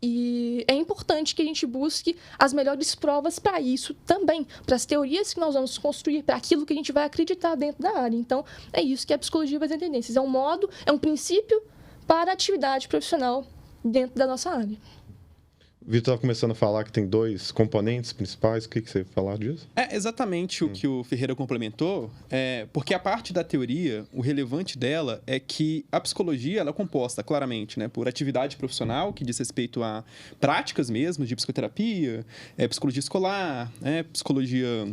E é importante que a gente busque as melhores provas para isso também, para as teorias que nós vamos construir, para aquilo que a gente vai acreditar dentro da área. Então, é isso que a psicologia baseada em tendências. É um modo, é um princípio para a atividade profissional dentro da nossa área. O Vitor estava começando a falar que tem 2 componentes principais. O que você ia falar disso? É exatamente o que o Ferreira complementou, porque a parte da teoria, o relevante dela é que a psicologia ela é composta claramente, né, por atividade profissional, que diz respeito a práticas mesmo, de psicoterapia, psicologia escolar, psicologia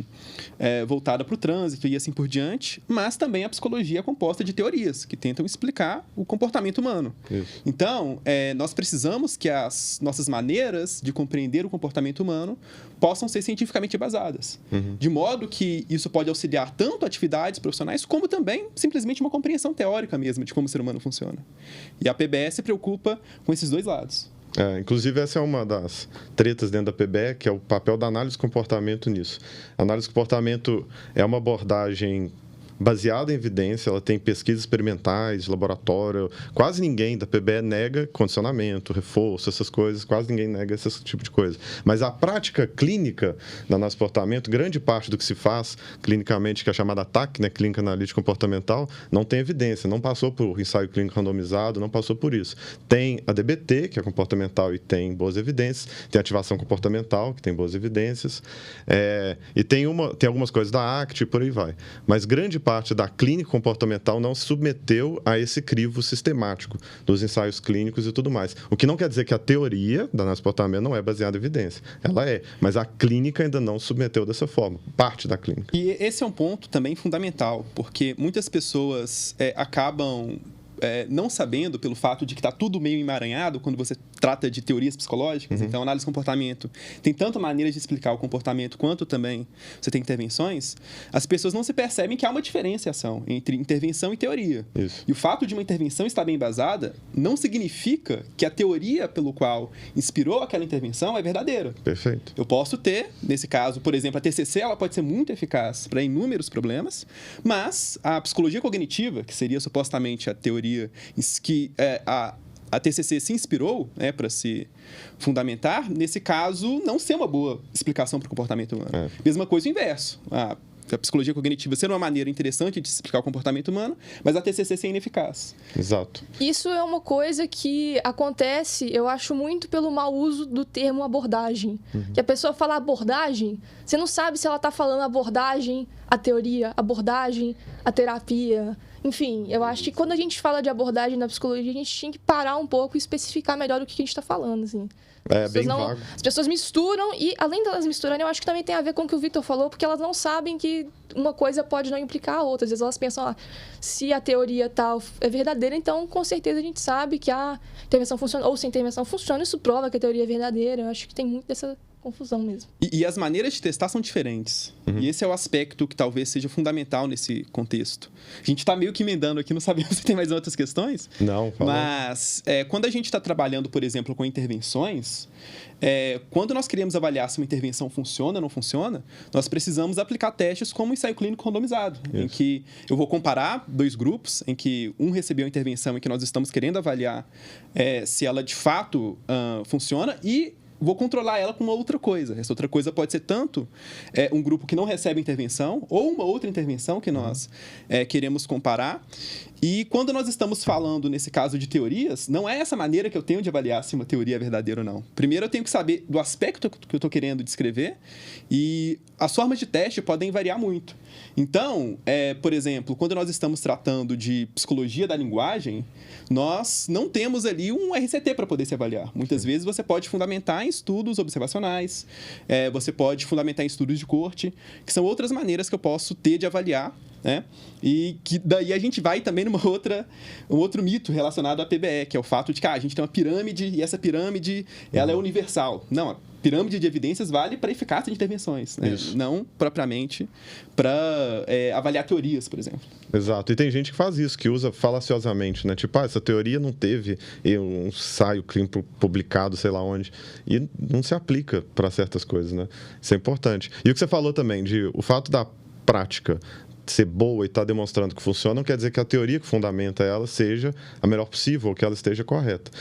voltada para o trânsito e assim por diante, mas também a psicologia é composta de teorias, que tentam explicar o comportamento humano. Isso. Então, nós precisamos que as nossas maneiras de compreender o comportamento humano possam ser cientificamente basadas. De modo que isso pode auxiliar tanto atividades profissionais, como também simplesmente uma compreensão teórica mesmo de como o ser humano funciona. E a PBE se preocupa com esses 2 lados. Inclusive, essa é uma das tretas dentro da PBE, que é o papel da análise do comportamento nisso. A análise do comportamento é uma abordagem baseada em evidência, ela tem pesquisas experimentais, laboratório. Quase ninguém da PBE nega condicionamento, reforço, essas coisas. Quase ninguém nega esse tipo de coisa. Mas a prática clínica da análise do comportamento, grande parte do que se faz clinicamente, que é chamada TAC, né, Clínica Analítica Comportamental, não tem evidência, não passou por ensaio clínico randomizado, não passou por isso. Tem a DBT, que é comportamental e tem boas evidências, tem a ativação comportamental, que tem boas evidências, e tem algumas coisas da ACT e por aí vai. Mas grande parte da clínica comportamental não se submeteu a esse crivo sistemático dos ensaios clínicos e tudo mais. O que não quer dizer que a teoria da análise do comportamento não é baseada em evidência. Ela é, mas a clínica ainda não submeteu dessa forma, parte da clínica. E esse é um ponto também fundamental, porque muitas pessoas acabam não sabendo, pelo fato de que está tudo meio emaranhado quando você trata de teorias psicológicas. Então, análise do comportamento tem tanto maneiras de explicar o comportamento quanto também você tem intervenções. As pessoas não se percebem que há uma diferenciação entre intervenção e teoria. Isso. E o fato de uma intervenção estar bem embasada não significa que a teoria pelo qual inspirou aquela intervenção é verdadeira. Perfeito. Eu posso ter, nesse caso, por exemplo, a TCC, ela pode ser muito eficaz para inúmeros problemas, mas a psicologia cognitiva, que seria supostamente a teoria que a TCC se inspirou para se fundamentar, nesse caso, não ser uma boa explicação para o comportamento humano. Mesma coisa o inverso. A psicologia cognitiva ser uma maneira interessante de explicar o comportamento humano, mas a TCC ser ineficaz. Exato. Isso é uma coisa que acontece, eu acho, muito pelo mau uso do termo abordagem. Que a pessoa fala abordagem, você não sabe se ela está falando abordagem, a teoria, abordagem, a terapia. Enfim, eu acho que quando a gente fala de abordagem na psicologia, a gente tinha que parar um pouco e especificar melhor o que a gente está falando, assim. Bem vago. As pessoas misturam e, além delas misturarem, eu acho que também tem a ver com o que o Vitor falou, porque elas não sabem que uma coisa pode não implicar a outra. Às vezes elas pensam, se a teoria tal é verdadeira, então com certeza a gente sabe que a intervenção funciona. Ou se a intervenção funciona, isso prova que a teoria é verdadeira. Eu acho que tem muito dessa confusão mesmo. E as maneiras de testar são diferentes. E esse é o aspecto que talvez seja fundamental nesse contexto. A gente está meio que emendando aqui, não sabemos se tem mais outras questões. Não, fala. Mas quando a gente está trabalhando, por exemplo, com intervenções, quando nós queremos avaliar se uma intervenção funciona ou não funciona, nós precisamos aplicar testes como o ensaio clínico randomizado, em que eu vou comparar 2 grupos, em que um recebeu a intervenção e que nós estamos querendo avaliar se ela de fato funciona, e vou controlar ela com uma outra coisa. Essa outra coisa pode ser tanto um grupo que não recebe intervenção ou uma outra intervenção que nós queremos comparar. E quando nós estamos falando, nesse caso, de teorias, não é essa maneira que eu tenho de avaliar se uma teoria é verdadeira ou não. Primeiro, eu tenho que saber do aspecto que eu estou querendo descrever, e as formas de teste podem variar muito. Então, por exemplo, quando nós estamos tratando de psicologia da linguagem, nós não temos ali um RCT para poder se avaliar. Muitas vezes você pode fundamentar em estudos observacionais, você pode fundamentar em estudos de corte, que são outras maneiras que eu posso ter de avaliar, né? E que daí a gente vai também um outro mito relacionado à PBE, que é o fato de que a gente tem uma pirâmide e essa pirâmide ela é universal. Não, a pirâmide de evidências vale para eficácia de intervenções, né? Não propriamente para avaliar teorias, por exemplo. Exato. E tem gente que faz isso, que usa falaciosamente, né? Tipo, essa teoria não teve um ensaio clínico publicado, sei lá onde, e não se aplica para certas coisas, né? Isso é importante. E o que você falou também, o fato da prática ser boa e estar demonstrando que funciona, não quer dizer que a teoria que fundamenta ela seja a melhor possível ou que ela esteja correta.